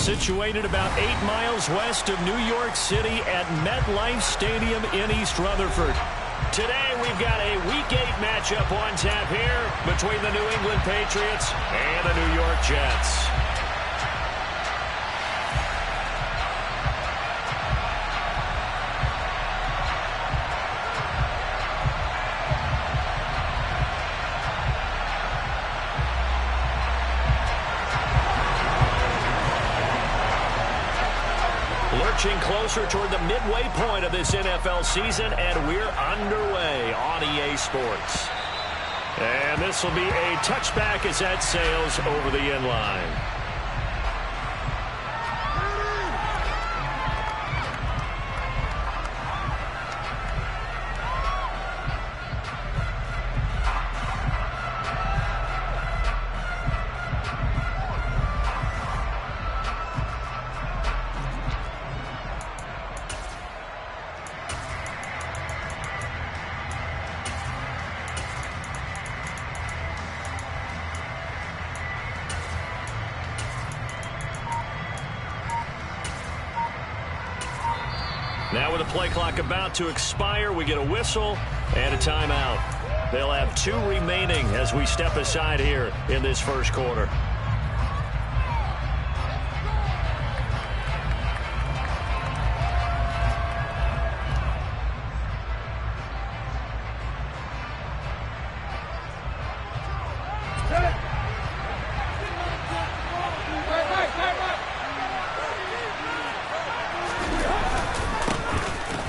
situated about 8 miles west of New York City at MetLife Stadium in East Rutherford. Today we've got a Week 8 matchup on tap here between the New England Patriots and the New York Jets. Lurching closer toward the midway point of this NFL season, and we're underway on EA Sports. And this will be a touchback as that sails over the end line. Now with the play clock about to expire, we get a whistle and a timeout. They'll have 2 remaining as we step aside here in this first quarter.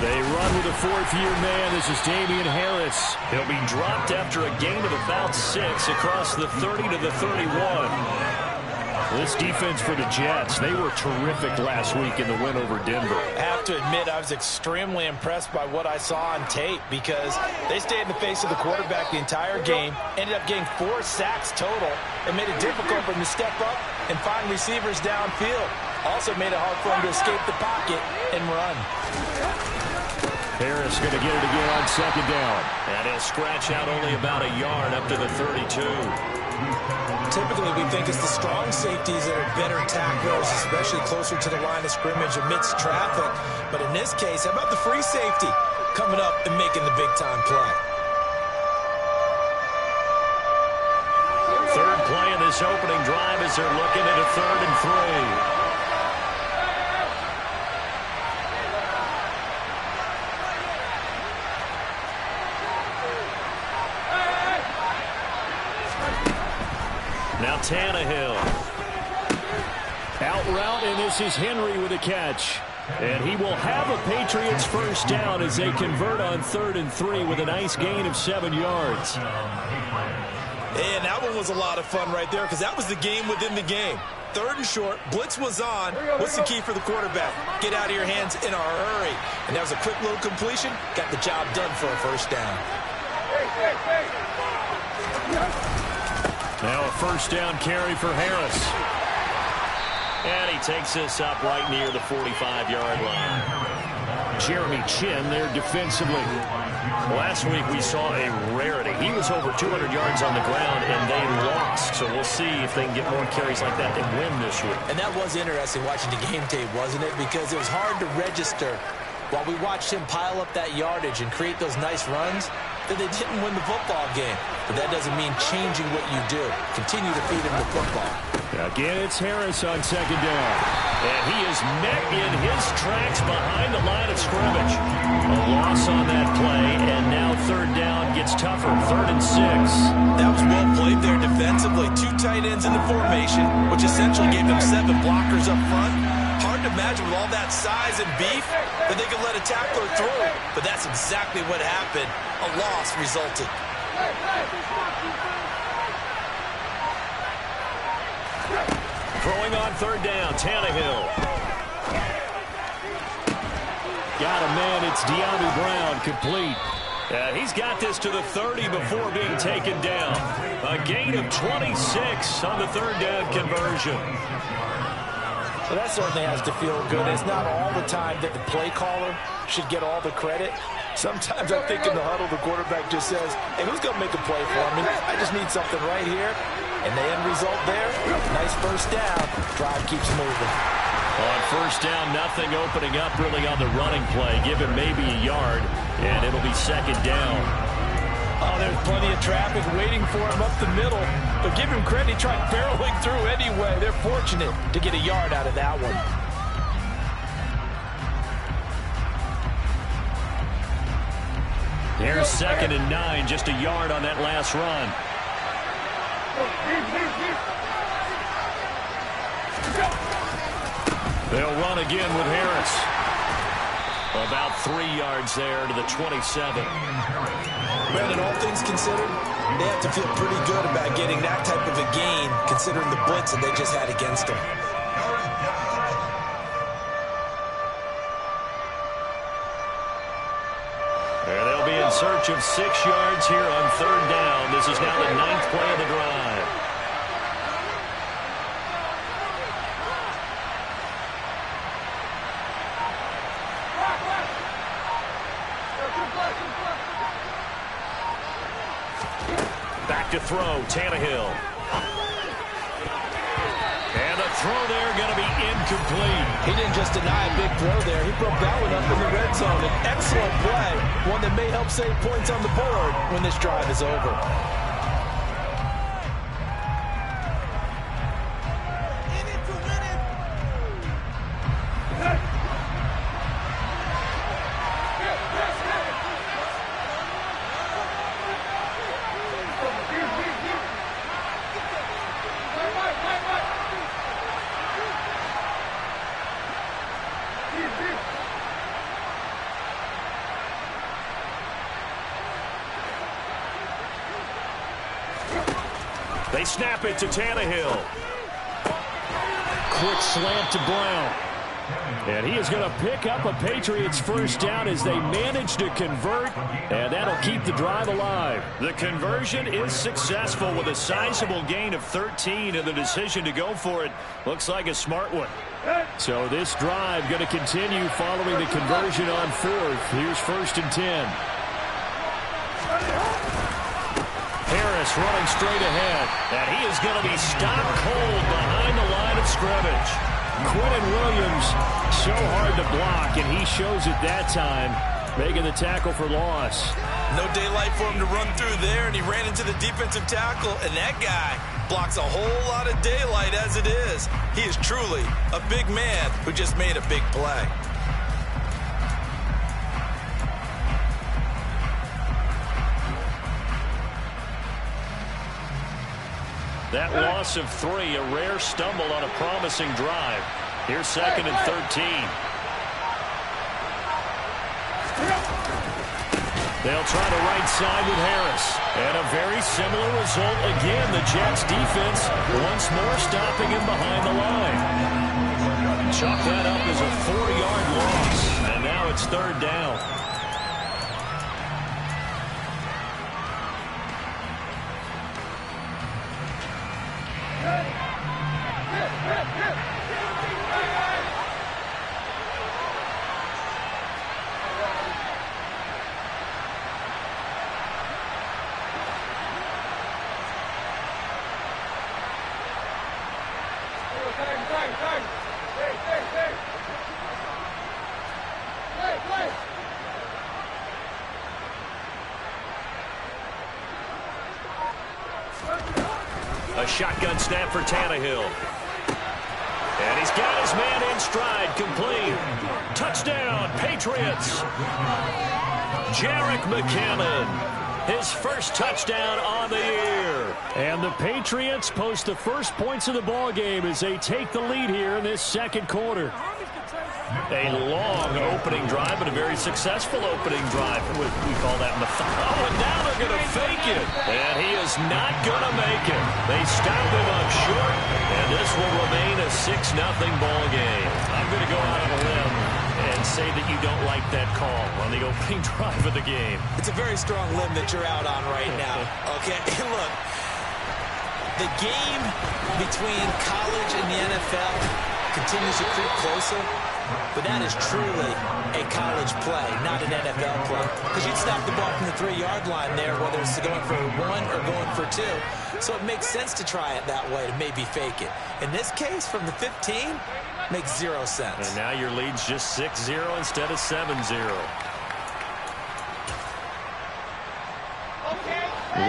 They run with a 4th-year man. This is Damian Harris. He'll be dropped after a gain of about 6 across the 30 to the 31. This defense for the Jets, they were terrific last week in the win over Denver. I have to admit, I was extremely impressed by what I saw on tape because they stayed in the face of the quarterback the entire game, ended up getting 4 sacks total, and made it difficult for him to step up and find receivers downfield. Also made it hard for him to escape the pocket and run. Harris going to get it again on 2nd down. And he'll scratch out only about a yard up to the 32. Typically, we think it's the strong safeties that are better tacklers, especially closer to the line of scrimmage amidst traffic. But in this case, how about the free safety coming up and making the big-time play? Third play in this opening drive as they're looking at a 3rd and 3. Now Tannehill. Out route, and this is Henry with a catch. And he will have a Patriots first down as they convert on 3rd and 3 with a nice gain of 7 yards. And that one was a lot of fun right there because that was the game within the game. 3rd and short, blitz was on. What's the key for the quarterback? Get out of your hands in a hurry. And that was a quick little completion. Got the job done for a first down. Now a first down carry for Harris. And he takes this up right near the 45-yard line. Jeremy Chin there defensively. Last week we saw a rarity. He was over 200 yards on the ground, and they lost. So we'll see if they can get more carries like that and win this week. And that was interesting watching the game tape, wasn't it? Because it was hard to register while we watched him pile up that yardage and create those nice runs that they didn't win the football game. But that doesn't mean changing what you do. Continue to feed him the football. Again, it's Harris on 2nd down. And he is met in his tracks behind the line of scrimmage. A loss on that play, and now 3rd down gets tougher. 3rd and 6. That was well played there defensively. 2 tight ends in the formation, which essentially gave them 7 blockers up front. Hard to imagine with all that size and beef that they could let a tackler through. But that's exactly what happened. A loss resulted. Throwing on 3rd down, Tannehill. Got a man, it's De'Ami Brown, complete. He's got this to the 30 before being taken down. A gain of 26 on the 3rd down conversion. So that certainly has to feel good. It's not all the time that the play caller should get all the credit. Sometimes I think in the huddle, the quarterback just says, hey, who's going to make a play for me? I just need something right here. And the end result there, nice first down. Drive keeps moving. On first down, nothing opening up really on the running play. Give him maybe a yard, and it'll be second down. Oh, there's plenty of traffic waiting for him up the middle. But give him credit, he tried barreling through anyway. They're fortunate to get a yard out of that one. Here's 2nd and 9, just a yard on that last run. They'll run again with Harris. About 3 yards there to the 27. Brandon, all things considered, they have to feel pretty good about getting that type of a gain, considering the blitz that they just had against them. And they'll be in search of 6 yards here on 3rd down. This is now the 9th play of the drive. Back to throw, Tannehill. And the throw there going to be incomplete. He didn't just deny a big throw there. He broke that one up in the red zone. An excellent play, one that may help save points on the board when this drive is over. They snap it to Tannehill. Quick slant to Brown. And he is going to pick up a Patriots first down as they manage to convert, and that'll keep the drive alive. The conversion is successful with a sizable gain of 13, and the decision to go for it looks like a smart one. So this drive going to continue following the conversion on 4th. Here's 1st and 10. Harris running straight ahead, and he is going to be stopped cold behind the line of scrimmage. Quinton Williams, so hard to block, and he shows it that time, making the tackle for loss. No daylight for him to run through there, and he ran into the defensive tackle, and that guy blocks a whole lot of daylight as it is. He is truly a big man who just made a big play. That loss of 3, a rare stumble on a promising drive. Here's 2nd and 13. They'll try the right side with Harris. And a very similar result again. The Jets defense once more stopping him behind the line. Chalk that up as a 4-yard loss. And now it's 3rd down. A shotgun snap for Tannehill. And he's got his man in stride, complete. Touchdown, Patriots. Jerick McKinnon, his first touchdown on the year. And the Patriots post the first points of the ball game as they take the lead here in this 2nd quarter. A long opening drive, but a very successful opening drive. We call that methodical. Oh, and now they're going to fake it. And he is not going to make it. They stop him up short, and this will remain a 6-0 ball game. I'm going to go out on a limb and say that you don't like that call on the opening drive of the game. It's a very strong limb that you're out on right now. Okay, look, the game between college and the NFL continues to creep closer, but that is truly a college play, not an NFL play. Because you'd snap the ball from the 3-yard line there, whether it's going for 1 or going for 2. So it makes sense to try it that way, to maybe fake it. In this case, from the 15, makes 0 sense. And now your lead's just 6-0 instead of 7-0.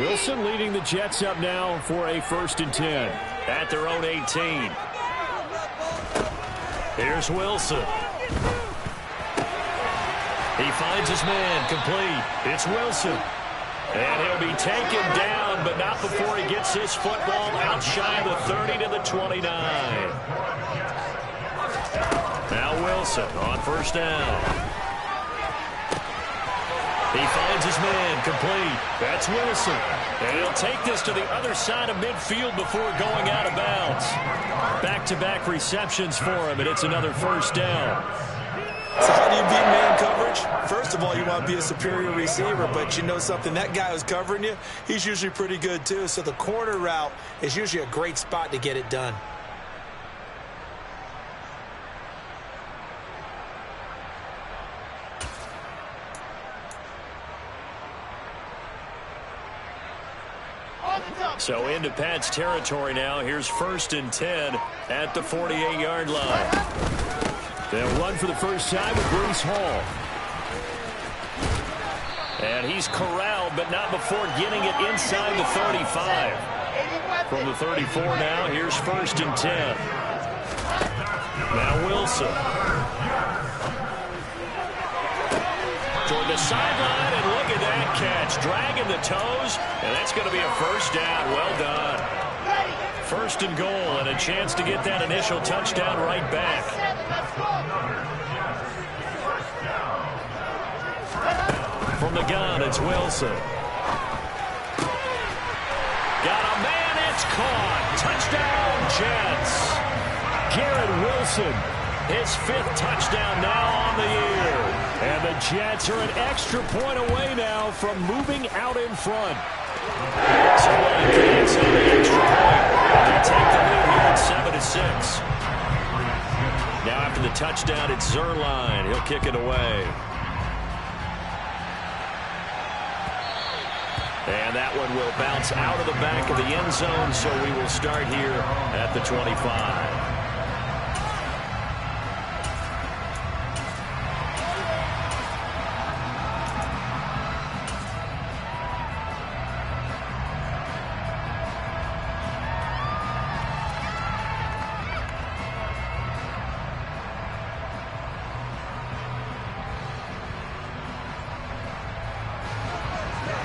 Wilson leading the Jets up now for a 1st and 10 at their own 18. Here's Wilson. He finds his man, complete. It's Wilson. And he'll be taken down, but not before he gets his football out shy of the 30 to the 29. Now Wilson on 1st down. He finds his man, complete. That's Wilson. And he'll take this to the other side of midfield before going out of bounds. Back-to-back receptions for him, and it's another 1st down. So how do you beat man coverage? First of all, you want to be a superior receiver, but you know something, that guy who's covering you, he's usually pretty good too. So the corner route is usually a great spot to get it done. So into Pat's territory now. Here's 1st and 10 at the 48-yard line. They'll run for the first time with Breece Hall. And he's corralled, but not before getting it inside the 35. From the 34 now, here's 1st and 10. Now Wilson. Toward the sideline, and look at that catch. Dragging the toes, and that's going to be a 1st down. Well done. 1st and goal, and a chance to get that initial touchdown right back. From the gun, it's Wilson. Got a man, it's caught. Touchdown, Jets. Garrett Wilson, his 5th touchdown now on the year. And the Jets are an extra point away now from moving out in front. So Giants on the extra point. They take the lead here at 7-6. Now after the touchdown, it's Zuerlein. He'll kick it away. And that one will bounce out of the back of the end zone, so we will start here at the 25.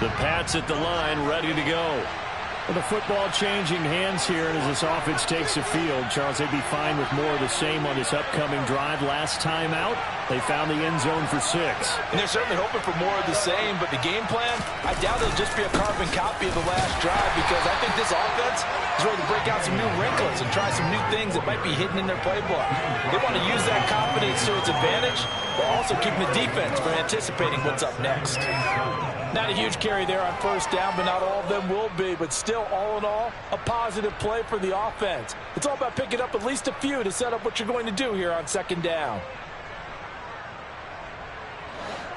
The Pats at the line, ready to go. Well, the football changing hands here, and as this offense takes the field, Charles, they'd be fine with more of the same on this upcoming drive. Last time out, they found the end zone for 6. And they're certainly hoping for more of the same, but the game plan, I doubt it'll just be a carbon copy of the last drive, because I think this offense is ready to break out some new wrinkles and try some new things that might be hidden in their playbook. They want to use that confidence to its advantage, while also keeping the defense from anticipating what's up next. Not a huge carry there on 1st down, but not all of them will be. But still, all in all, a positive play for the offense. It's all about picking up at least a few to set up what you're going to do here on 2nd down.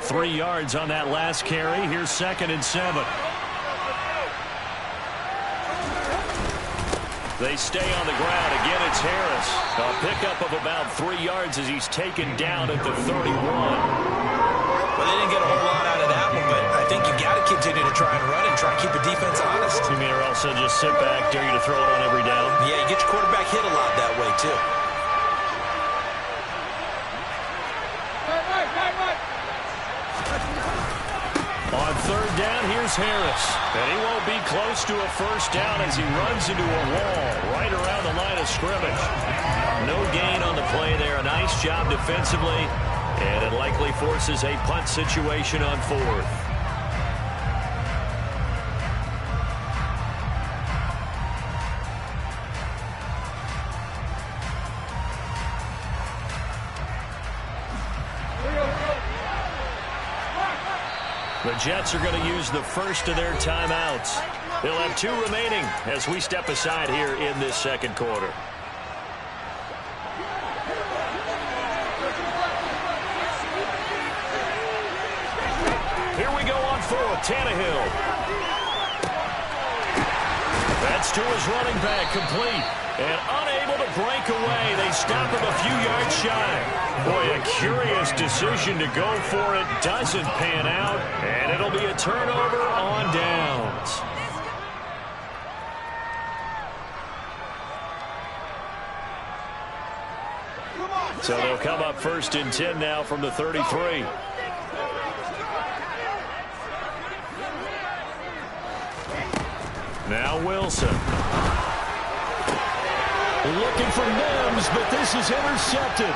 3 yards on that last carry. Here's 2nd and 7. They stay on the ground. Again, it's Harris. A pickup of about 3 yards as he's taken down at the 31. Well, they didn't get a whole lot out of that one, but I think you got to continue to try and run and try and keep the defense honest. You mean, or else they'll just sit back, dare you to throw it on every down? Yeah, you get your quarterback hit a lot that way, too. On 3rd down, here's Harris. And he won't be close to a 1st down as he runs into a wall right around the line of scrimmage. No gain on the play there. A nice job defensively. And it likely forces a punt situation on 4th. The Jets are going to use the first of their timeouts. They'll have 2 remaining as we step aside here in this 2nd quarter. for Tannehill. That's to his running back, complete. And unable to break away. They stop him a few yards shy. Boy, a curious decision to go for it. Doesn't pan out. And it'll be a turnover on downs. So they'll come up 1st and 10 now from the 33. Now Wilson. Looking for Mims, but this is intercepted.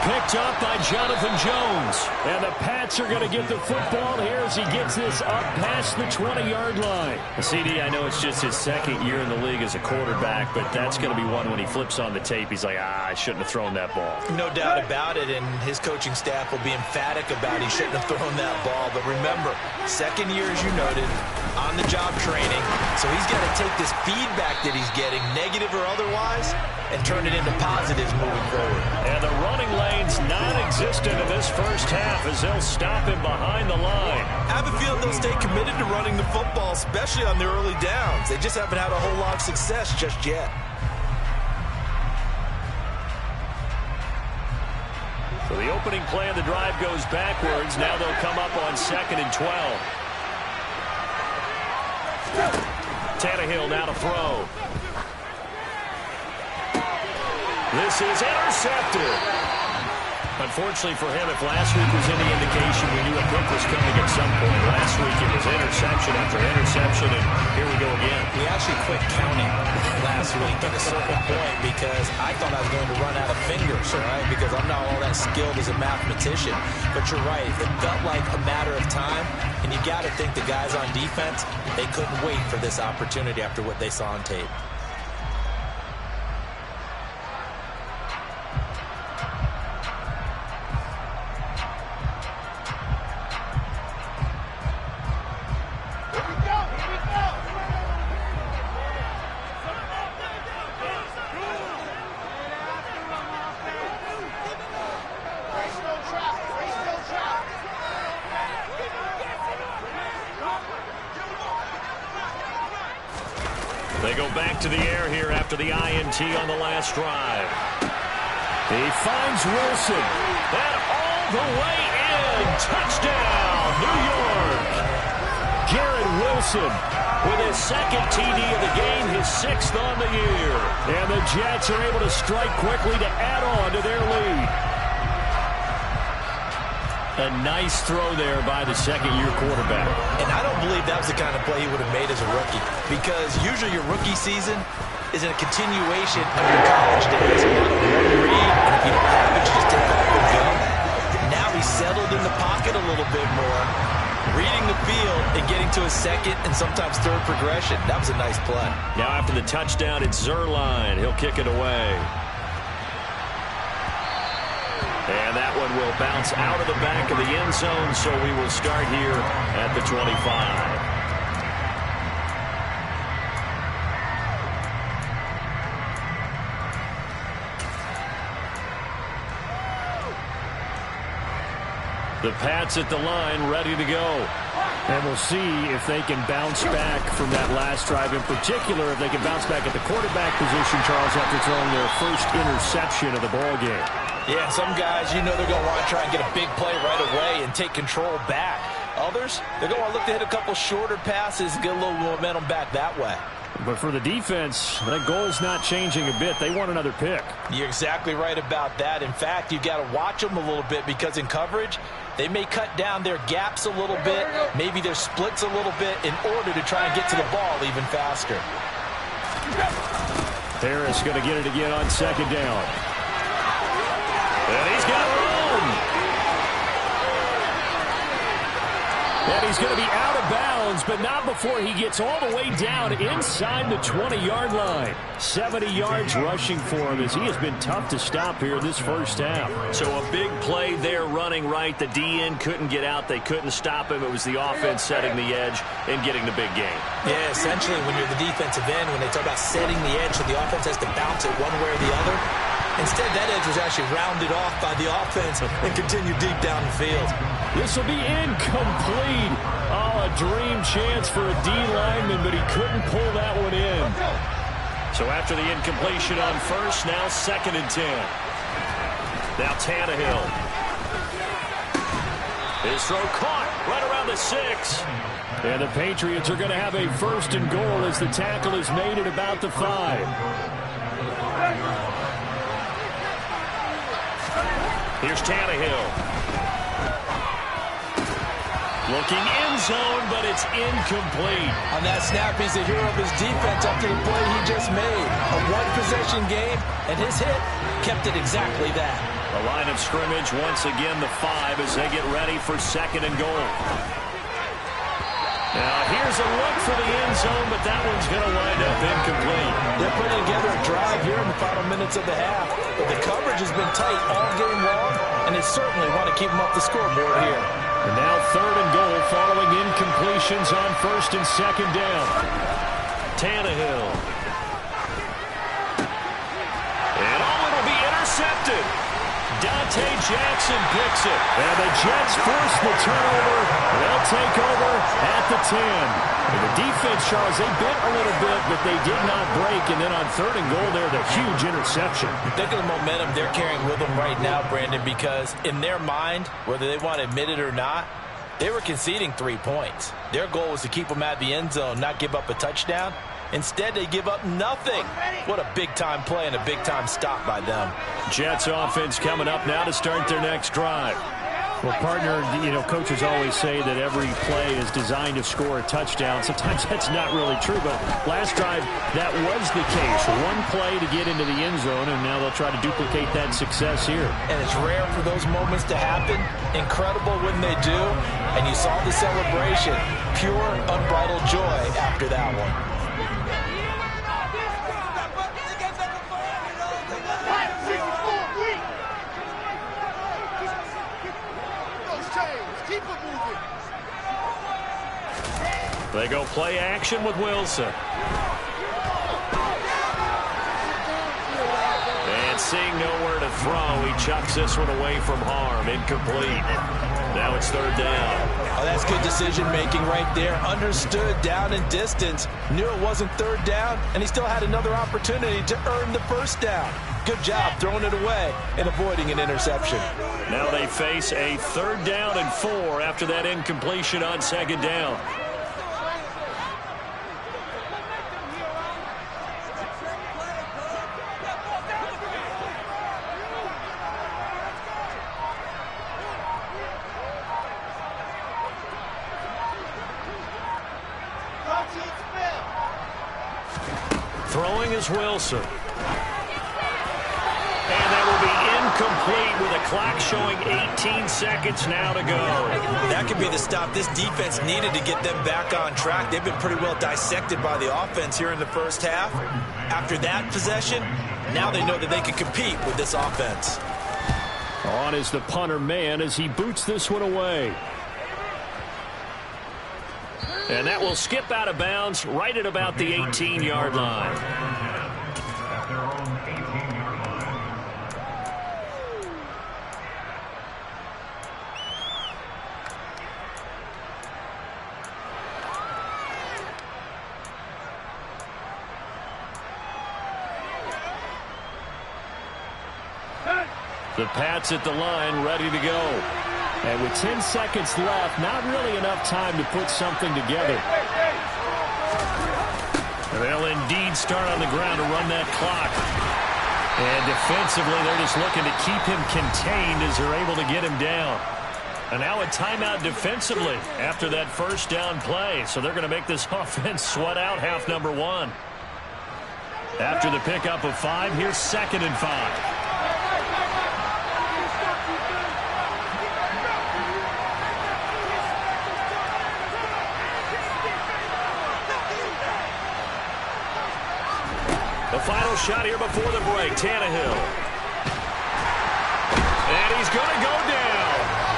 Picked up by Jonathan Jones. And the Pats are going to get the football here as he gets this up past the 20-yard line. CD, I know it's just his 2nd year in the league as a quarterback, but that's going to be one when he flips on the tape. He's like, I shouldn't have thrown that ball. No doubt about it, and his coaching staff will be emphatic about he shouldn't have thrown that ball. But remember, 2nd year, as you noted, on-the-job training. So he's got to take this feedback that he's getting, negative or otherwise, and turn it into positives moving forward. And the running lane's non-existent in this first half as they'll stop him behind the line. I have a feeling they'll stay committed to running the football, especially on the early downs. They just haven't had a whole lot of success just yet. So the opening play of the drive goes backwards. Now they'll come up on 2nd and 12. Tannehill now to throw. This is intercepted. Unfortunately for him, if last week was any indication, we knew a pick was coming at some point. Last week it was interception after interception, and here we go again. We actually quit counting last week at a certain point because I thought I was going to run out of fingers, right? Because I'm not all that skilled as a mathematician. But you're right. It felt like a matter of time, and you got to think the guys on defense, they couldn't wait for this opportunity after what they saw on tape. They go back to the air here after the INT on the last drive. He finds Wilson. And all the way in. Touchdown, New York. Garrett Wilson with his 2nd TD of the game, his 6th on the year. And the Jets are able to strike quickly to add on to their lead. A nice throw there by the 2nd-year quarterback. And I don't believe that was the kind of play he would have made as a rookie, because usually your rookie season is a continuation of your college days. A lot of one read, and if you don't have it, you just take off and go. Now he's settled in the pocket a little bit more, reading the field and getting to his 2nd and sometimes 3rd progression. That was a nice play. Now after the touchdown, it's Zuerlein. He'll kick it away. And that one will bounce out of the back of the end zone, so we will start here at the 25. The Pats at the line, ready to go. And we'll see if they can bounce back from that last drive. In particular, if they can bounce back at the quarterback position, Charles, after throwing their first interception of the ballgame. Yeah, some guys, you know they're going to want to try and get a big play right away and take control back. Others, they're going to look to hit a couple shorter passes and get a little momentum back that way. But for the defense, that goal's not changing a bit. They want another pick. You're exactly right about that. In fact, you've got to watch them a little bit because in coverage, they may cut down their gaps a little bit, maybe their splits a little bit in order to try and get to the ball even faster. Harris going to get it again on 2nd down. And he's got room. And he's going to be out of bounds, but not before he gets all the way down inside the 20-yard line. 70 yards rushing for him as he has been tough to stop here this first half. So a big play there running right. The DN couldn't get out. They couldn't stop him. It was the offense setting the edge and getting the big gain. Yeah, essentially when you're the defensive end, when they talk about setting the edge so the offense has to bounce it one way or the other, Instead, that edge was actually rounded off by the offense and continued deep down the field. This will be incomplete. Oh, a dream chance for a D lineman, but he couldn't pull that one in. So after the incompletion on first, now 2nd and 10. Now Tannehill. His throw caught right around the 6. And the Patriots are going to have a 1st and goal as the tackle is made at about the 5. Here's Tannehill. Looking end zone, but it's incomplete. On that snap, he's the hero of his defense after the play he just made. A one-possession game, and his hit kept it exactly that. The line of scrimmage, once again, the 5 as they get ready for 2nd and goal. Now, here's a look for the end zone, but that one's going to wind up incomplete. They're putting together a drive here in the final minutes of the half, but the coverage has been tight all game long, and they certainly want to keep them up the scoreboard here. And now 3rd and goal following incompletions on 1st and 2nd down. Tannehill. And it'll be intercepted. Dante Jackson picks it. And the Jets force the turnover. They'll take over at the 10. And the defense, Charles, they bit a little bit, but they did not break. And then on 3rd and goal there, the huge interception. Think of the momentum they're carrying with them right now, Brandon, because in their mind, whether they want to admit it or not, they were conceding 3 points. Their goal was to keep them at the end zone, not give up a touchdown. Instead, they give up nothing. What a big-time play and a big-time stop by them. Jets offense coming up now to start their next drive. Well, partner, coaches always say that every play is designed to score a touchdown. Sometimes that's not really true, but last drive, that was the case. One play to get into the end zone, and now they'll try to duplicate that success here. And it's rare for those moments to happen. Incredible when they do. And you saw the celebration. Pure, unbridled joy after that one. They go play action with Wilson. And seeing nowhere to throw, he chucks this one away from harm. Incomplete. Now it's 3rd down. Oh, that's good decision-making right there. Understood down and distance. Knew it wasn't 3rd down, and he still had another opportunity to earn the 1st down. Good job throwing it away and avoiding an interception. Now they face a 3rd down and 4 after that incompletion on 2nd down. Throwing is Wilson. And that will be incomplete with a clock showing 18 seconds now to go. That could be the stop this defense needed to get them back on track. They've been pretty well dissected by the offense here in the first half. After that possession, now they know that they can compete with this offense. On is the punter man as he boots this one away. And that will skip out of bounds right at about the 18-yard line. The Pats at the line, ready to go. And with 10 seconds left, not really enough time to put something together. They'll indeed start on the ground to run that clock. And defensively, they're just looking to keep him contained as they're able to get him down. And now a timeout defensively after that 1st down play. So they're going to make this offense sweat out half number 1. After the pickup of 5, here's 2nd and 5. The final shot here before the break, Tannehill. And he's going to go down.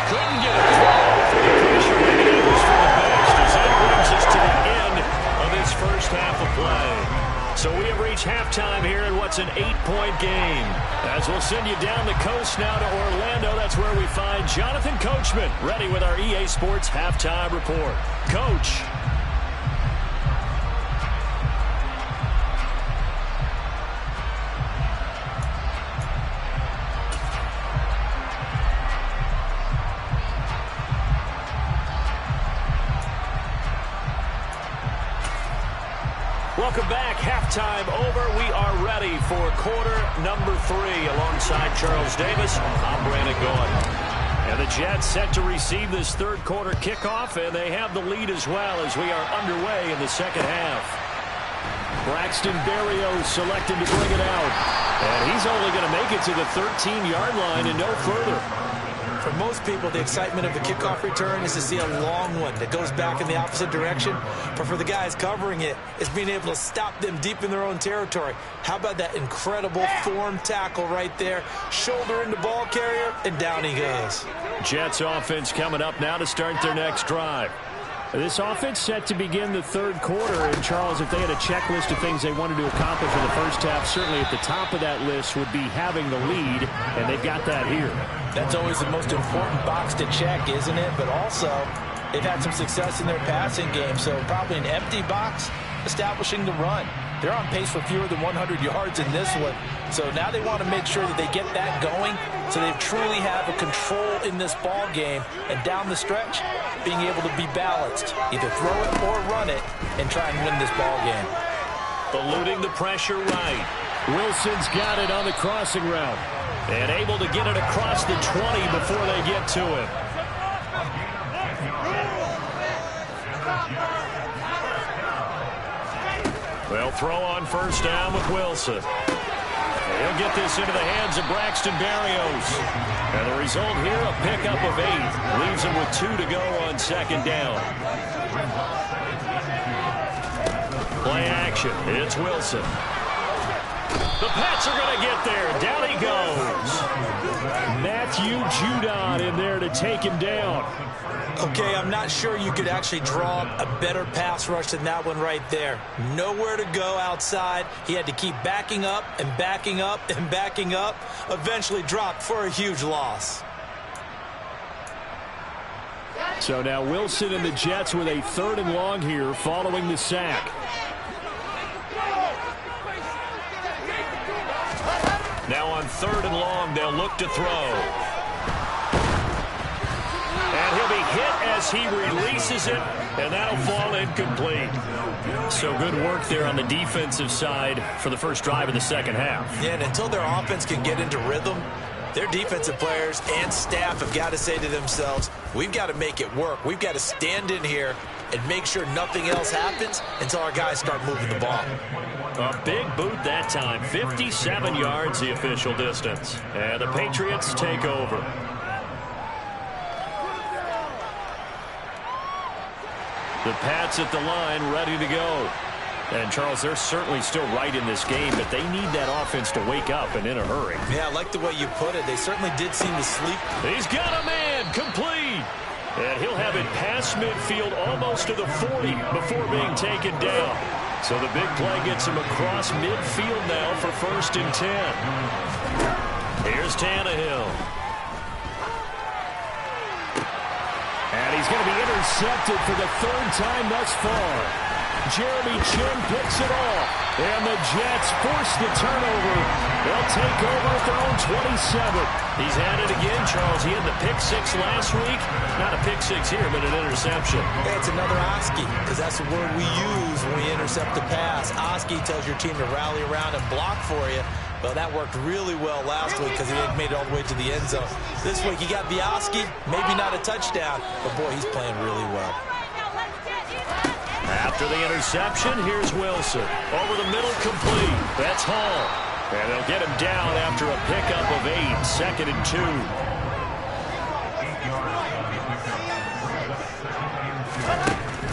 Couldn't get it through. The pressure maybe was for the best as that brings us to the end of this first half of play. So we have reached It's halftime here in what's an 8-point game. As we'll send you down the coast now to Orlando, that's where we find Jonathan Coachman, ready with our EA Sports Halftime Report. Coach. Welcome back. Halftime over. We are ready for quarter number 3. Alongside Charles Davis, I'm Brandon Gaudin. And the Jets set to receive this third quarter kickoff, and they have the lead as well as we are underway in the second half. Braxton Berrios selected to bring it out. And he's only going to make it to the 13-yard line and no further. For most people, the excitement of the kickoff return is to see a long one that goes back in the opposite direction. But for the guys covering it, it's being able to stop them deep in their own territory. How about that incredible form tackle right there? Shoulder into ball carrier, and down he goes. Jets offense coming up now to start their next drive. This offense set to begin the third quarter. And, Charles, if they had a checklist of things they wanted to accomplish in the first half, certainly at the top of that list would be having the lead, and they've got that here. That's always the most important box to check, isn't it? But also, they've had some success in their passing game, so probably an empty box establishing the run. They're on pace for fewer than 100 yards in this one, so now they want to make sure that they get that going so they truly have a control in this ball game, and down the stretch, being able to be balanced, either throw it or run it, and try and win this ball game. Eluding the pressure right. Wilson's got it on the crossing route. And able to get it across the 20 before they get to it. Well, throw on first down with Wilson. He'll get this into the hands of Braxton Berrios. And the result here, a pickup of 8. Leaves him with 2 to go on second down. Play action. It's Wilson. The Pats are going to get there. Down he goes. Matthew Judon in there to take him down. Okay, I'm not sure you could actually draw a better pass rush than that one right there. Nowhere to go outside. He had to keep backing up and backing up and backing up. Eventually dropped for a huge loss. So now Wilson and the Jets with a 3rd and long here following the sack. Now on 3rd and long, they'll look to throw. And he'll be hit as he releases it, and that'll fall incomplete. So good work there on the defensive side for the first drive of the second half. Yeah, and until their offense can get into rhythm, their defensive players and staff have got to say to themselves, we've got to make it work. We've got to stand in here and make sure nothing else happens until our guys start moving the ball. A big boot that time. 57 yards the official distance. And the Patriots take over. The Pats at the line ready to go. And, Charles, they're certainly still right in this game, but they need that offense to wake up and in a hurry. Yeah, I like the way you put it. They certainly did seem to sleep. He's got a man complete. And he'll have it past midfield almost to the 40 before being taken down. So the big play gets him across midfield now for 1st and 10. Here's Tannehill. And he's going to be intercepted for the 3rd time thus far. Jeremy Chinn picks it off. And the Jets force the turnover. They'll take over at their own 27. He's had it again, Charles. He had the pick 6 last week. Not a pick 6 here, but an interception. Hey, it's another Oski, because that's the word we use when we intercept the pass. Oski tells your team to rally around and block for you. Well, that worked really well last week because he had made it all the way to the end zone. This week, he got the Oski, maybe not a touchdown, but boy, he's playing really well. After the interception, here's Wilson. Over the middle, complete. That's Hall. And they'll get him down after a pickup of 8, 2nd and 2.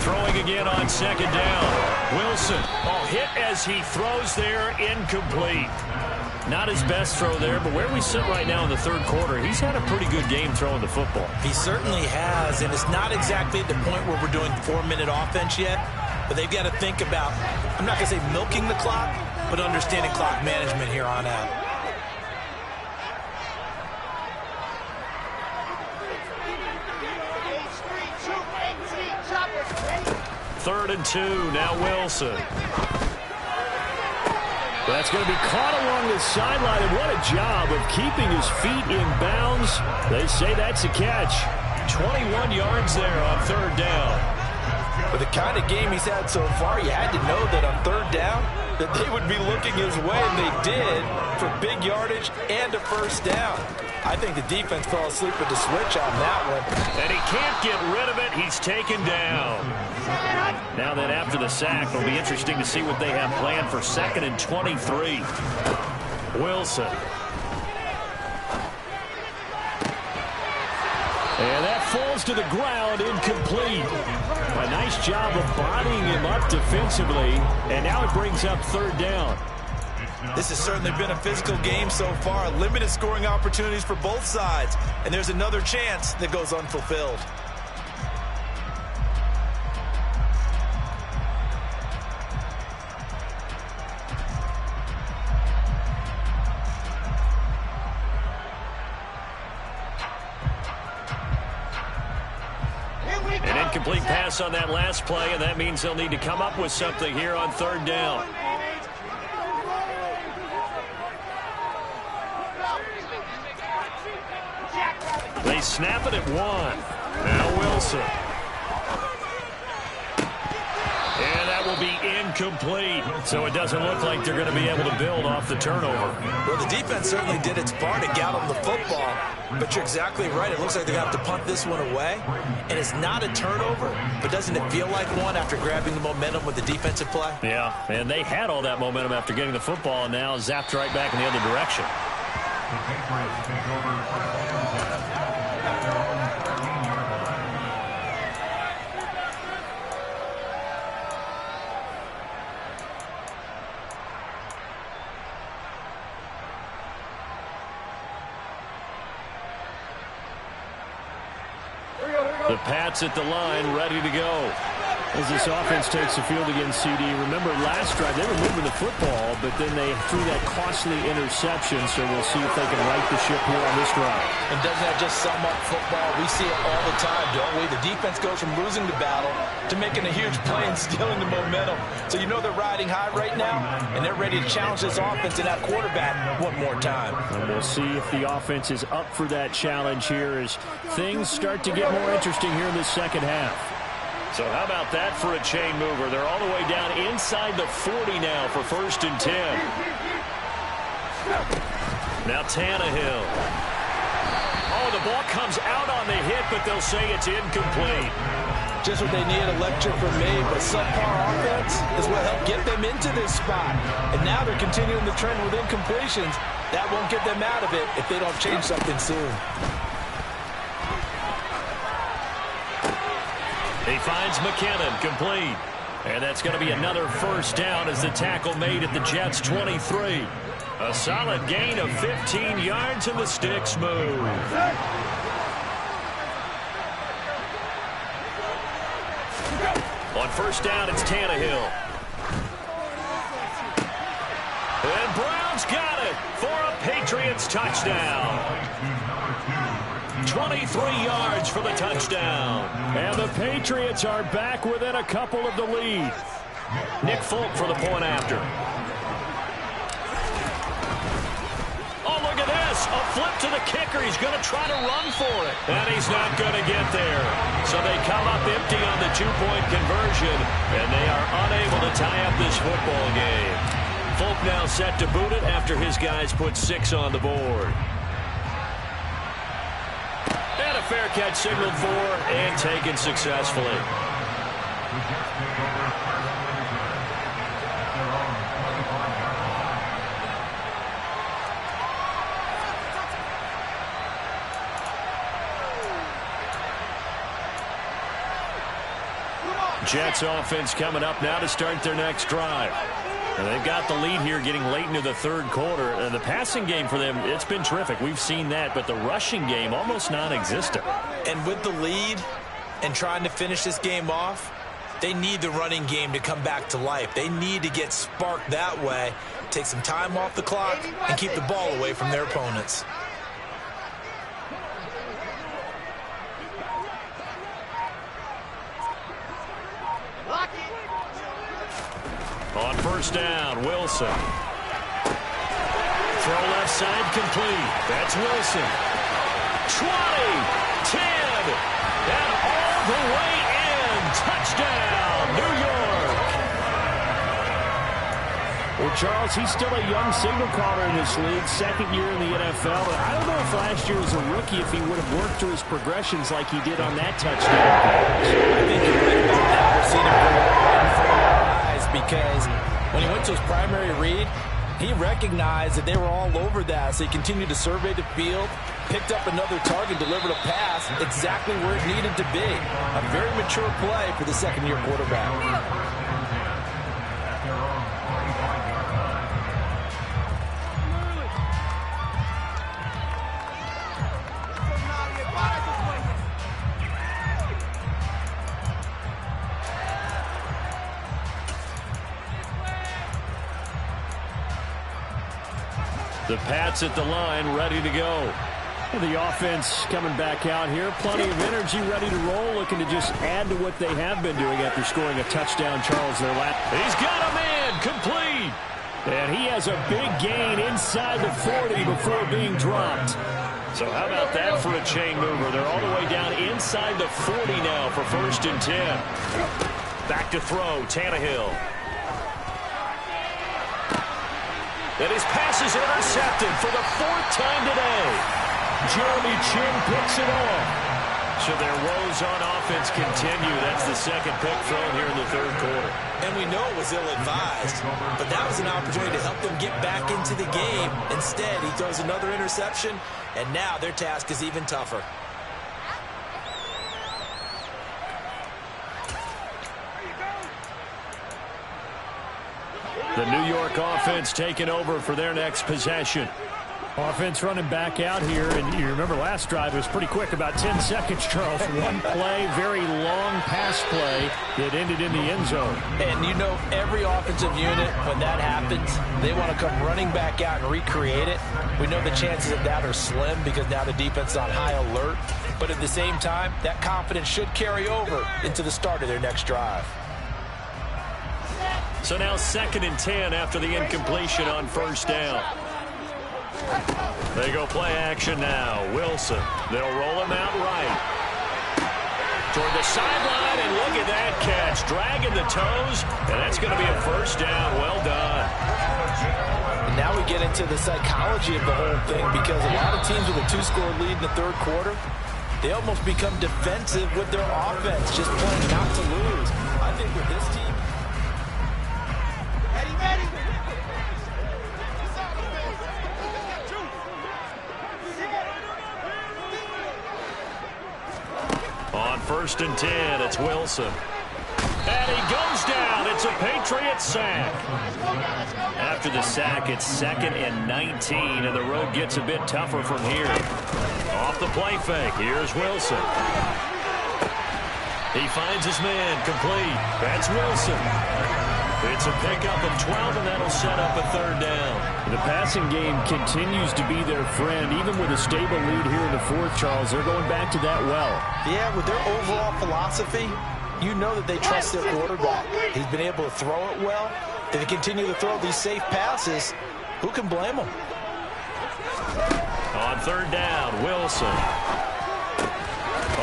Throwing again on 2nd down. Wilson, hit as he throws there, incomplete. Not his best throw there, but where we sit right now in the 3rd quarter, he's had a pretty good game throwing the football. He certainly has, and it's not exactly at the point where we're doing 4-minute offense yet, but they've got to think about, I'm not going to say milking the clock, but understanding clock management here on out. Third and 2, now Wilson. That's going to be caught along the sideline, and what a job of keeping his feet in bounds. They say that's a catch. 21 yards there on third down. With the kind of game he's had so far, you had to know that on third down that they would be looking his way, and they did, for big yardage and a first down. I think the defense fell asleep with the switch on that one. And he can't get rid of it. He's taken down. Now then, after the sack, it'll be interesting to see what they have planned for 2nd and 23. Wilson. And that falls to the ground, incomplete. A nice job of bodying him up defensively, and now it brings up third down. This has certainly been a physical game so far. Limited scoring opportunities for both sides, and there's another chance that goes unfulfilled. An incomplete pass on that last play, and that means they'll need to come up with something here on third down. They snap it at 1. Now Wilson. And that will be incomplete. So it doesn't look like they're going to be able to build off the turnover. Well, the defense certainly did its part to gallop the football. But you're exactly right. It looks like they're going to have to punt this one away. And it's not a turnover, but doesn't it feel like one after grabbing the momentum with the defensive play? Yeah, and they had all that momentum after getting the football, and now zapped right back in the other direction. The Pats at the line, ready to go. As this offense takes the field against CD, remember last drive they were moving the football, but then they threw that costly interception, so we'll see if they can right the ship here on this drive. And doesn't that just sum up football? We see it all the time, don't we? The defense goes from losing the battle to making a huge play and stealing the momentum. So you know they're riding high right now, and they're ready to challenge this offense and that quarterback one more time. And we'll see if the offense is up for that challenge here as things start to get more interesting here in the second half. So how about that for a chain mover? They're all the way down inside the 40 now for 1st and 10. Now Tannehill. Oh, the ball comes out on the hit, but they'll say it's incomplete. Just what they need, a lecture from me, but subpar offense is what helped get them into this spot. And now they're continuing the trend with incompletions. That won't get them out of it if they don't change something soon. He finds McKinnon, complete. And that's going to be another first down as the tackle made at the Jets' 23. A solid gain of 15 yards and the sticks move. On first down, it's Tannehill. And Brown's got it for a Patriots touchdown. 23 yards for the touchdown. And the Patriots are back within a couple of the lead. Nick Folk for the point after. Oh, look at this. A flip to the kicker. He's going to try to run for it. And he's not going to get there. So they come up empty on the two-point conversion. And they are unable to tie up this football game. Folk now set to boot it after his guys put 6 on the board. And a fair catch signaled for and taken successfully. Jets offense coming up now to start their next drive. And they've got the lead here getting late into the third quarter. And the passing game for them, it's been terrific. We've seen that, but the rushing game almost non-existent. And with the lead and trying to finish this game off, They need the running game to come back to life. They need to get sparked that way, take some time off the clock, and keep the ball away from their opponents. On first down, Wilson. Throw left side complete. That's Wilson. 20, 10, and all the way in. Touchdown, New York. Well, Charles, he's still a young signal caller in this league, second year in the NFL. But I don't know if last year as a rookie, if he would have worked through his progressions like he did on that touchdown. I think you're right about that. We're seeing him grow in front of our eyes because when he went to his primary read, he recognized that they were all over that, so he continued to survey the field, picked up another target, delivered a pass exactly where it needed to be. A very mature play for the second-year quarterback. The Pats at the line, ready to go. And the offense coming back out here. Plenty of energy, ready to roll, looking to just add to what they have been doing after scoring a touchdown. Charles, their last. He's got a man, complete. And he has a big gain inside the 40 before being dropped. So how about that for a chain mover? They're all the way down inside the 40 now for 1st and 10. Back to throw, Tannehill. And his pass is intercepted for the 4th time today. Jeremy Chinn picks it off. So their woes on offense continue. That's the second pick thrown here in the 3rd quarter. And we know it was ill-advised, but that was an opportunity to help them get back into the game. Instead, he throws another interception, and now their task is even tougher. The New York offense taking over for their next possession. Offense running back out here, and you remember last drive was pretty quick, about 10 seconds, Charles. One play, very long pass play that ended in the end zone. And you know every offensive unit, when that happens, they want to come running back out and recreate it. We know the chances of that are slim because now the defense is on high alert. But at the same time, that confidence should carry over into the start of their next drive. So now 2nd and 10 after the incompletion on 1st down. They go play action now. Wilson. They'll roll him out right. Toward the sideline, and look at that catch. Dragging the toes, and that's going to be a 1st down. Well done. And now we get into the psychology of the whole thing because a lot of teams with a 2-score lead in the 3rd quarter, they almost become defensive with their offense, just playing not to lose. I think with this team, on 1st and 10, it's Wilson. And he goes down. It's a Patriot sack. After the sack, it's 2nd and 19, and the road gets a bit tougher from here. Off the play fake, here's Wilson. He finds his man, complete. That's Wilson. It's a pickup of 12, and that'll set up a 3rd down. The passing game continues to be their friend. Even with a stable lead here in the 4th, Charles, they're going back to that well. Yeah, with their overall philosophy, you know that they trust their quarterback. He's been able to throw it well. If they continue to throw these safe passes, who can blame them? On 3rd down, Wilson.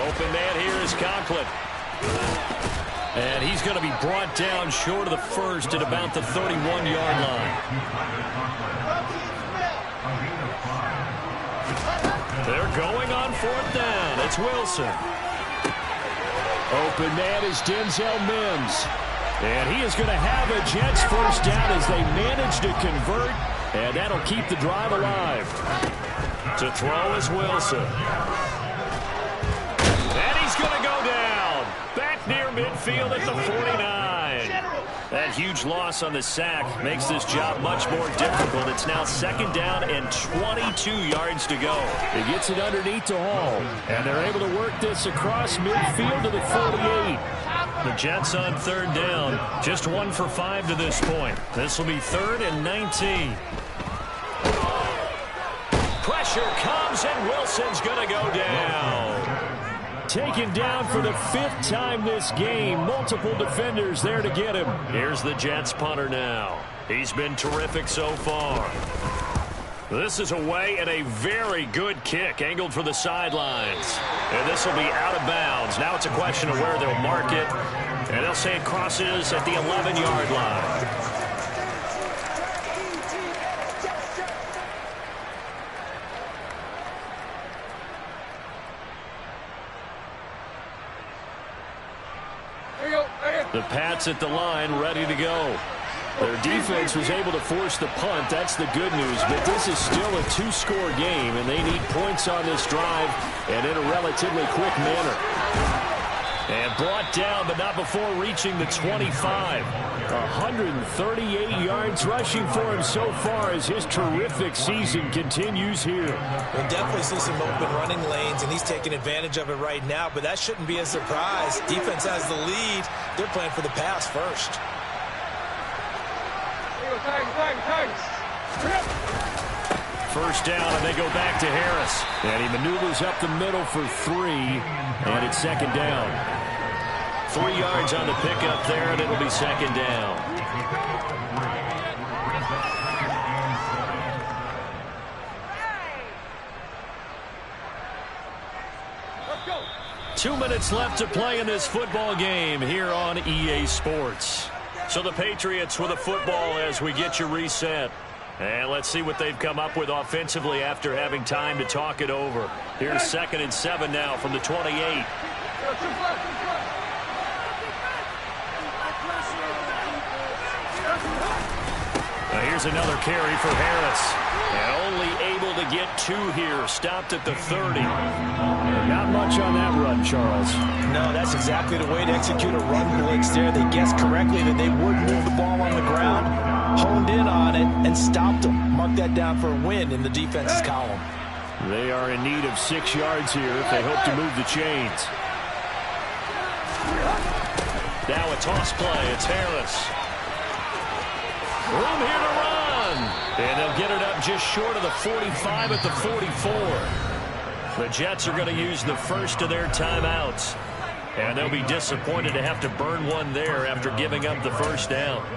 Open man here is Conklin. And he's going to be brought down short of the 1st at about the 31-yard line. They're going on 4th down. It's Wilson. Open man is Denzel Mims. And he is going to have a Jets 1st down as they manage to convert. And that'll keep the drive alive. To throw is Wilson. And he's going to go down. Back near midfield at the 49. That huge loss on the sack makes this job much more difficult. It's now 2nd down and 22 yards to go. He gets it underneath to Hall. And they're able to work this across midfield to the 48. The Jets on third down. Just 1 for 5 to this point. This will be 3rd and 19. Pressure comes, and Wilson's going to go down. Taken down for the 5th time this game. Multiple defenders there to get him. Here's the Jets punter now. He's been terrific so far. This is away and a very good kick angled for the sidelines. And this will be out of bounds. Now it's a question of where they'll mark it. And they'll say it crosses at the 11-yard line. The Pats at the line, ready to go. Their defense was able to force the punt. That's the good news. But this is still a 2-score game, and they need points on this drive and in a relatively quick manner. And brought down, but not before reaching the 25. 138 yards rushing for him so far as his terrific season continues here. We'll definitely see some open running lanes, and he's taking advantage of it right now, but that shouldn't be a surprise. Defense has the lead. They're playing for the pass first. First down, and they go back to Harris. And he maneuvers up the middle for 3, and it's 2nd down. 3 yards on the pickup there, and it'll be 2nd down. Let's go. 2 minutes left to play in this football game here on EA Sports. So the Patriots with a football as we get you reset. And let's see what they've come up with offensively after having time to talk it over. Here's 2nd and 7 now from the 28. Now here's another carry for Harris. And only able to get 2 here. Stopped at the 30. Not much on that run, Charles. No, that's exactly the way to execute a run blitz there. They guessed correctly that they would move the ball on the ground, honed in on it, and stopped them. Mark that down for a win in the defense's column. They are in need of 6 yards here if they hope to move the chains. Now a toss play. It's Harris. Room here to run. And they'll get it up just short of the 45 at the 44. The Jets are going to use the first of their timeouts. And they'll be disappointed to have to burn one there after giving up the first down. Stay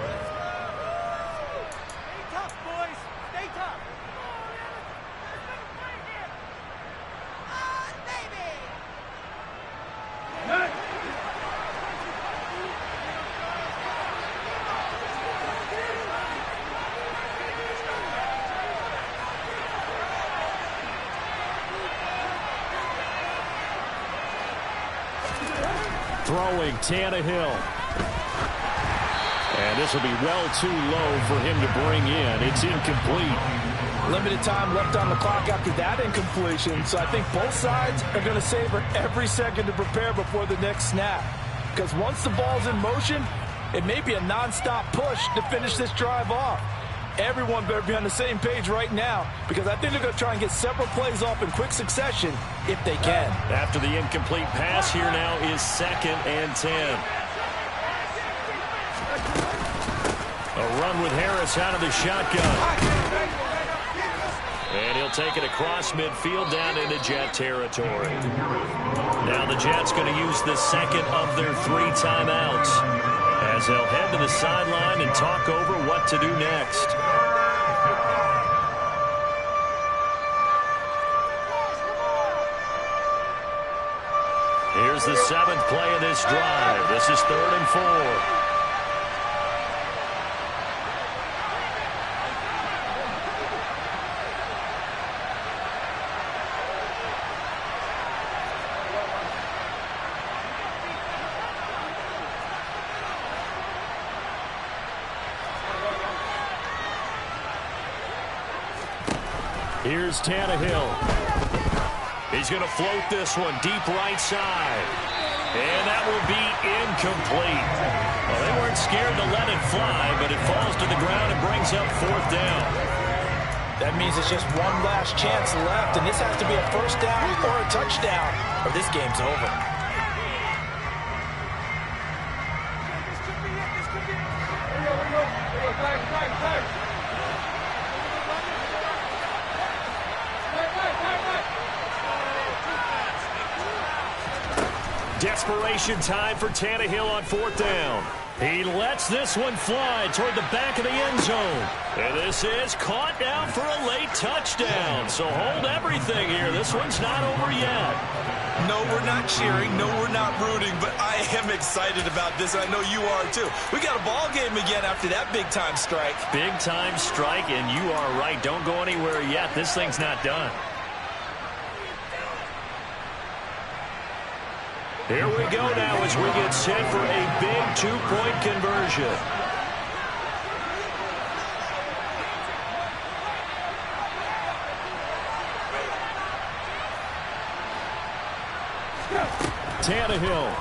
tough, boys. Stay tough. Throwing Tannehill. And this will be well too low for him to bring in. It's incomplete. Limited time left on the clock after that incompletion, so I think both sides are going to savor every second to prepare before the next snap. Because once the ball's in motion, it may be a nonstop push to finish this drive off. Everyone better be on the same page right now, because I think they're going to try and get several plays off in quick succession if they can. After the incomplete pass, here now is 2nd and 10. A run with Harris out of the shotgun. And he'll take it across midfield down into Jet territory. Now the Jets going to use the 2nd of their 3 timeouts as they'll head to the sideline and talk over what to do next. Here's the 7th play of this drive. This is 3rd and 4. Here's Tannehill. He's going to float this one deep right side. And that will be incomplete. Well, they weren't scared to let it fly, but it falls to the ground and brings up 4th down. That means it's just one last chance left, and this has to be a first down or a touchdown, or this game's over. Desperation time for Tannehill on 4th down. He lets this one fly toward the back of the end zone. And this is caught down for a late touchdown. So hold everything here. This one's not over yet. No, we're not cheering. No, we're not rooting. But I am excited about this. I know you are, too. We got a ball game again after that big-time strike. Big-time strike, and you are right. Don't go anywhere yet. This thing's not done. Here we go now as we get set for a big 2-point conversion. Tannehill.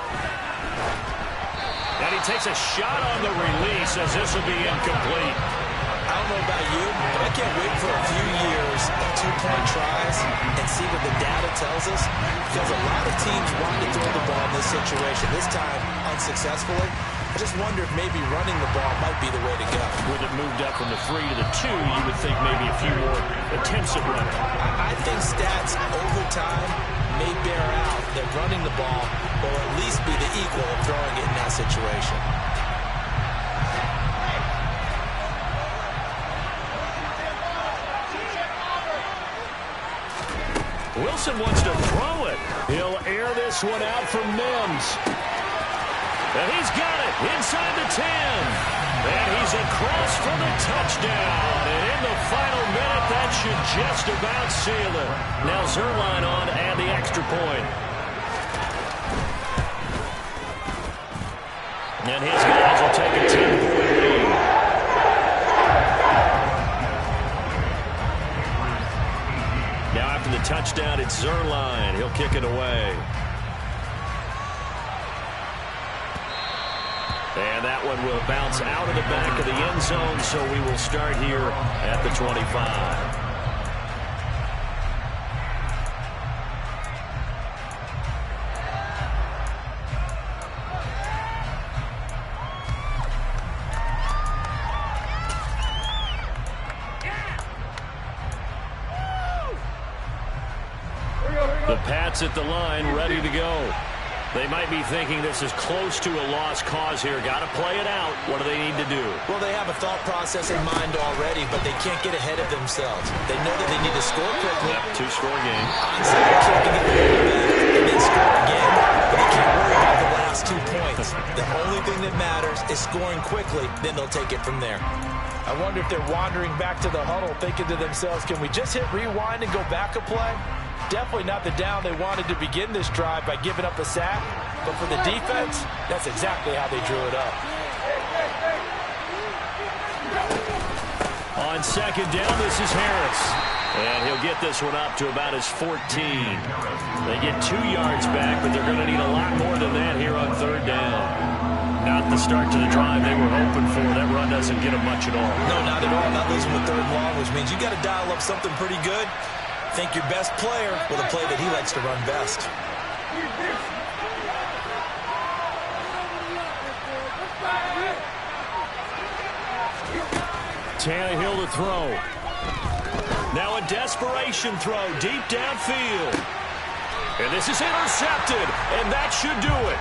And he takes a shot on the release as this will be incomplete. I don't know about you, but I can't wait for a few years of 2-point tries and see what the data tells us, because a lot of teams want to throw the ball in this situation. This time, unsuccessfully. I just wonder if maybe running the ball might be the way to go. With it moved up from the 3 to the 2, you would think maybe a few more attempts at running. I think stats over time may bear out that running the ball will at least be the equal of throwing it in that situation. Wilson wants to throw it. He'll air this one out from Mims. And he's got it inside the 10. And he's across for the touchdown. And in the final minute, that should just about seal it. Now Zuerlein on and the extra point. And his guys will take a 10-point lead. Now after the touchdown, it's Zuerlein. He'll kick it away. And that one will bounce out of the back of the end zone, so we will start here at the 25. The Pats at the line, ready to go. They might be thinking this is close to a lost cause here. Got to play it out. What do they need to do? Well, they have a thought process in mind already, but they can't get ahead of themselves. They know that they need to score quickly. Yep, 2-score game. Onside kick to get the ball back and then score again. But they can't worry about the last 2 points. The only thing that matters is scoring quickly. Then they'll take it from there. I wonder if they're wandering back to the huddle thinking to themselves, can we just hit rewind and go back a play? Definitely not the down they wanted to begin this drive by giving up a sack. But for the defense, that's exactly how they drew it up. On 2nd down, this is Harris. And he'll get this one up to about his 14. They get 2 yards back, but they're going to need a lot more than that here on 3rd down. Not the start to the drive they were hoping for. That run doesn't get them much at all. No, not at all. Not losing with 3rd and long, which means you got to dial up something pretty good. Think your best player with a play that he likes to run best. Tannehill to throw. Now a desperation throw deep downfield. And this is intercepted, and that should do it.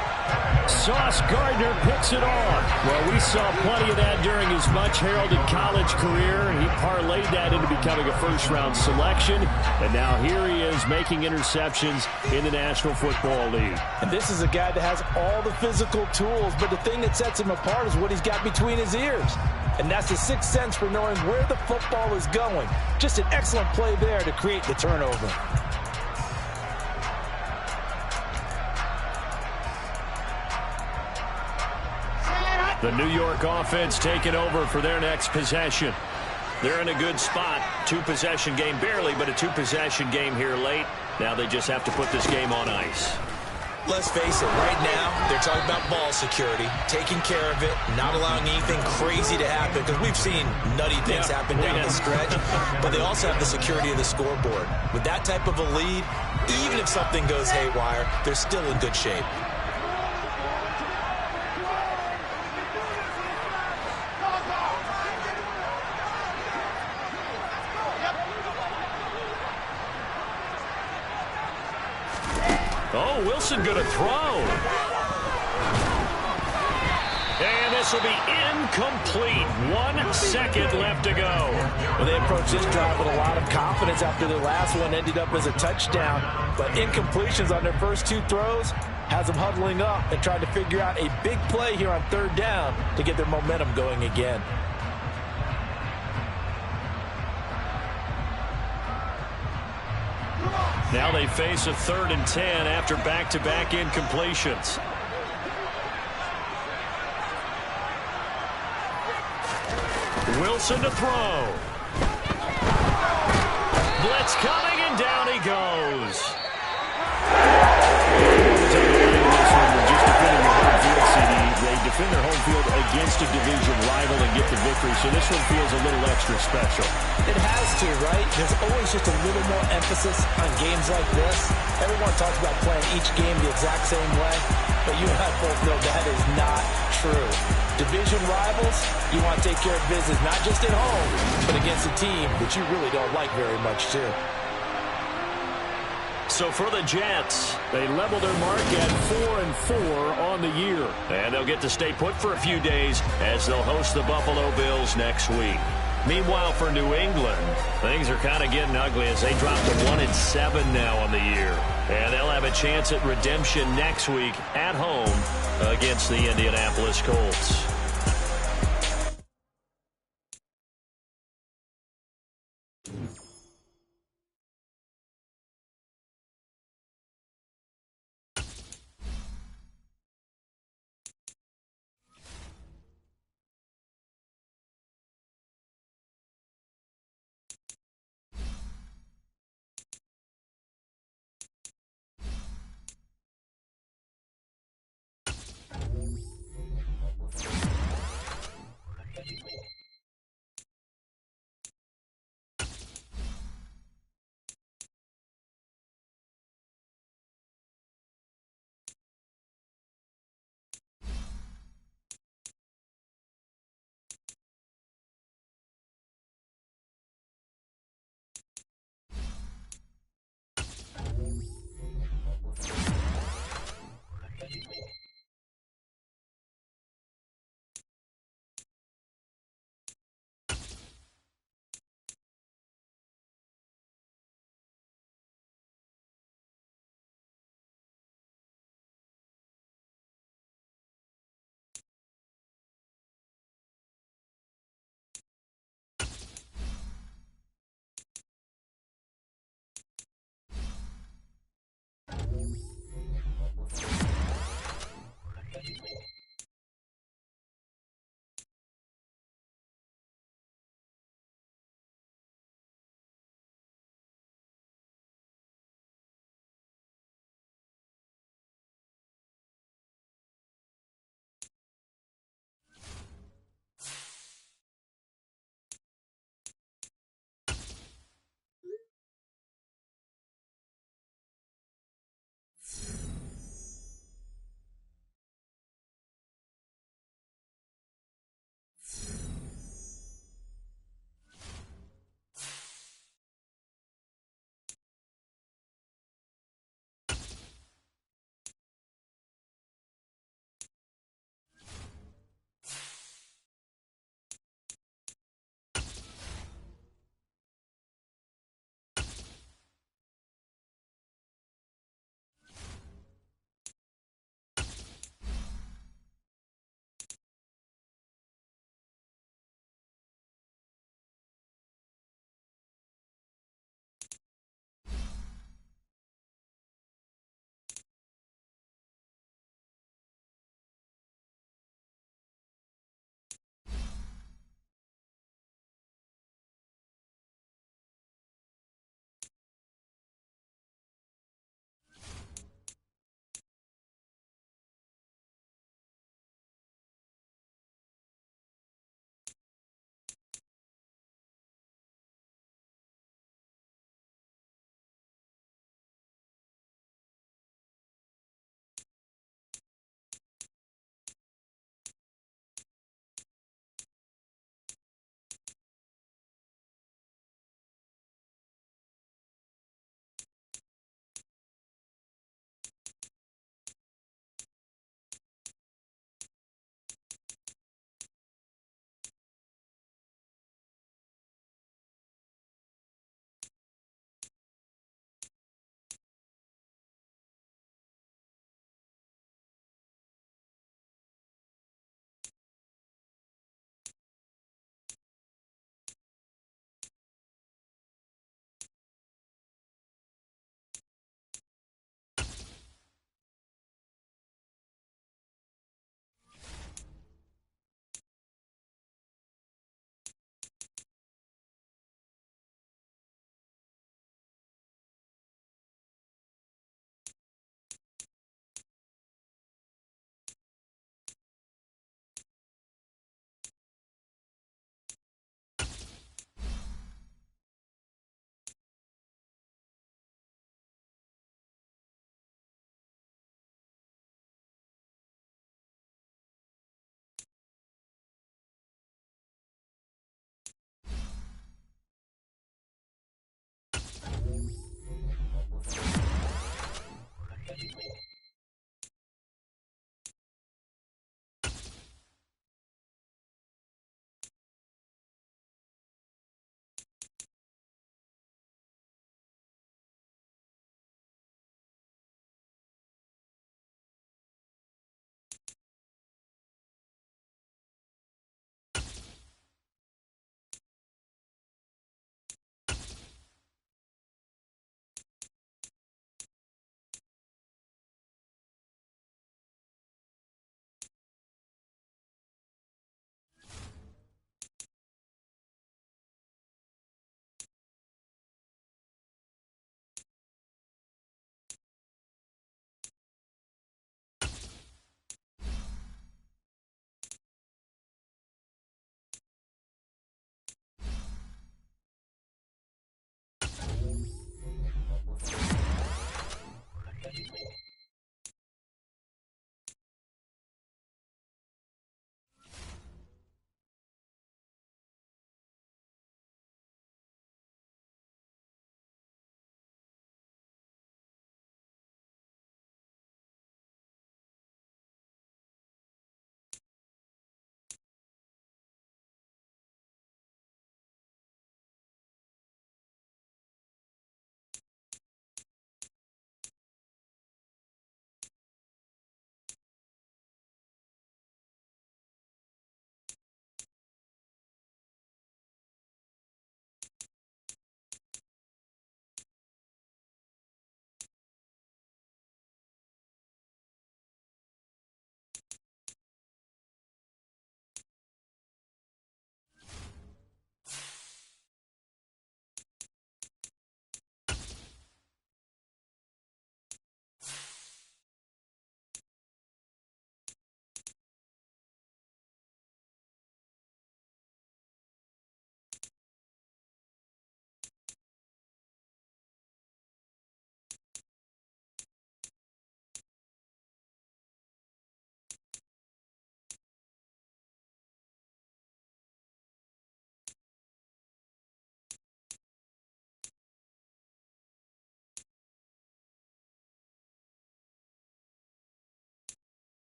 Sauce Gardner picks it off. Well, we saw plenty of that during his much-heralded college career. He parlayed that into becoming a first-round selection, and now here he is making interceptions in the National Football League. And this is a guy that has all the physical tools, but the thing that sets him apart is what he's got between his ears. And that's the sixth sense for knowing where the football is going. Just an excellent play there to create the turnover. The New York offense taking over for their next possession. They're in a good spot. 2-possession game barely, but a 2-possession game here late. Now they just have to put this game on ice. Let's face it, right now, they're talking about ball security, taking care of it, not allowing anything crazy to happen, because we've seen nutty things happen down the stretch, but they also have the security of the scoreboard. With that type of a lead, even if something goes haywire, they're still in good shape. Oh, Wilson going to throw. And this will be incomplete. 1 second left to go. Well, they approached this drive with a lot of confidence after their last one ended up as a touchdown. But incompletions on their first 2 throws has them huddling up and trying to figure out a big play here on 3rd down to get their momentum going again. Now they face a 3rd and 10 after back-to-back incompletions. Wilson to throw. Blitz coming, and down he goes. They defend their home field against a division rival and get the victory, so this one feels a little extra special. It has to, right? There's always just a little more emphasis on games like this. Everyone talks about playing each game the exact same way, but you and I both know that is not true. Division rivals, you want to take care of business not just at home, but against a team that you really don't like very much too. So for the Jets, they level their mark at 4-4 on the year. And they'll get to stay put for a few days as they'll host the Buffalo Bills next week. Meanwhile, for New England, things are kind of getting ugly as they drop to 1-7 now on the year. And they'll have a chance at redemption next week at home against the Indianapolis Colts.